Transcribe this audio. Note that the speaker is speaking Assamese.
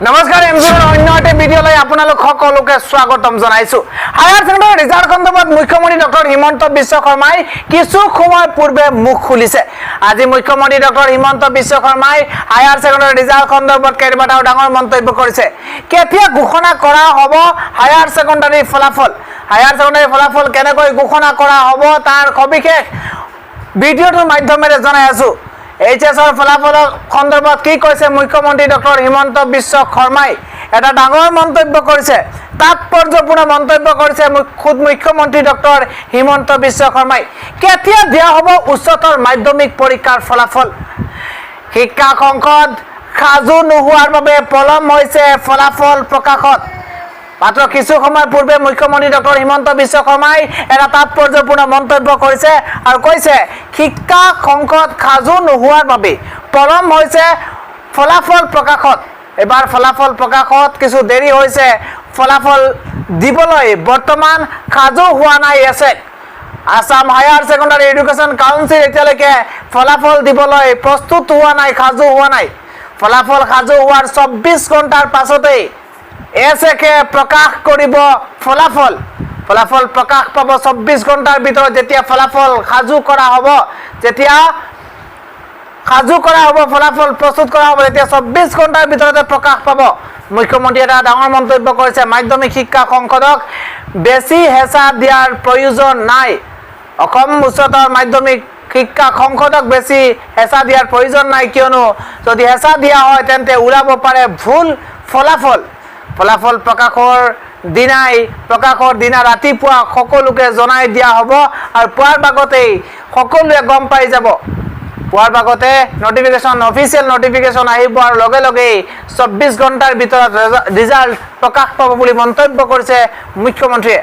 নমস্কাৰ এমজিৰ অন্য এটা ভিডিঅ'লৈ আপোনালোক সকলোকে স্বাগতম জনাইছো। হায়াৰ ছেকেণ্ডাৰী ৰিজাল্ট সন্দৰ্ভত মুখ্যমন্ত্ৰী ডক্টৰ হিমন্ত বিশ্ব শৰ্মাই কিছু সময় পূৰ্বে মুখ খুলিছে। আজি মুখ্যমন্ত্ৰী ডক্টৰ হিমন্ত বিশ্ব শৰ্মাই হায়াৰ ছেকেণ্ডাৰী ৰিজাল্ট সন্দৰ্ভত কেইবাটাও ডাঙৰ মন্তব্য কৰিছে। কেতিয়া ঘোষণা কৰা হ'ব হায়াৰ ছেকেণ্ডাৰী ফলাফল? হায়াৰ ছেকেণ্ডাৰী ফলাফল কেনেকৈ ঘোষণা কৰা হ'ব তাৰ সবিশেষ ভিডিঅ'টোৰ মাধ্যমেৰে জনাই আছো। এইচএছৰ ফলাফলৰ সন্দৰ্ভত কি কৈছে মুখ্যমন্ত্ৰী ডক্টৰ হিমন্ত বিশ্ব শৰ্মাই? এটা ডাঙৰ মন্তব্য কৰিছে, তাৎপৰ্যপূৰ্ণ মন্তব্য কৰিছে খুদ মুখ্যমন্ত্ৰী ডক্টৰ হিমন্ত বিশ্ব শৰ্মাই। কেতিয়া দিয়া হ'ব উচ্চতৰ মাধ্যমিক পৰীক্ষাৰ ফলাফল? শিক্ষা সংসদ সাজু নোহোৱাৰ বাবে পলম হৈছে ফলাফল প্ৰকাশত। মাত্ৰ কিছু সময় পূৰ্বে মুখ্যমন্ত্ৰী ডক্টৰ হিমন্ত বিশ্ব শৰ্মাই এটা তাৎপৰ্যপূৰ্ণ মন্তব্য কৰিছে আৰু কৈছে শিক্ষা সংসদ সাজু নোহোৱাৰ বাবে পলম হৈছে ফলাফল প্ৰকাশত। এবাৰ ফলাফল প্ৰকাশত কিছু দেৰি হৈছে, ফলাফল দিবলৈ বৰ্তমান সাজু হোৱা নাই আছে। Assam higher secondary education council এতিয়ালৈকে ফলাফল দিবলৈ প্ৰস্তুত হোৱা নাই, সাজু হোৱা নাই। ফলাফল সাজু হোৱাৰ 24 ঘণ্টাৰ পাছতেই এছএকে প্ৰকাশ কৰিব ফলাফল। ফলাফল প্ৰকাশ পাব 24 ঘণ্টাৰ ভিতৰত। যেতিয়া ফলাফল সাজু কৰা হ'ব, ফলাফল প্ৰস্তুত কৰা হ'ব, তেতিয়া 24 ঘণ্টাৰ ভিতৰতে প্ৰকাশ পাব। মুখ্যমন্ত্ৰীয়ে এটা ডাঙৰ মন্তব্য কৰিছে, মাধ্যমিক শিক্ষা সংসদক বেছি হেঁচা দিয়াৰ প্ৰয়োজন নাই। অসম উচ্চতৰ মাধ্যমিক শিক্ষা সংসদক বেছি হেঁচা দিয়াৰ প্ৰয়োজন নাই, কিয়নো যদি হেঁচা দিয়া হয় তেন্তে ওলাব পাৰে ভুল ফলাফল। ফলাফল প্ৰকাশৰ দিনা ৰাতিপুৱা সকলোকে জনাই দিয়া হ'ব আৰু পুৱাৰ ভাগতেই সকলোৱে গম পাই যাব। পুৱাৰ ভাগতে অফিচিয়েল নটিফিকেশ্যন আহিব আৰু লগে লগেই 24 ঘণ্টাৰ ভিতৰত ৰিজাল্ট প্ৰকাশ পাব বুলি মন্তব্য কৰিছে মুখ্যমন্ত্ৰীয়ে।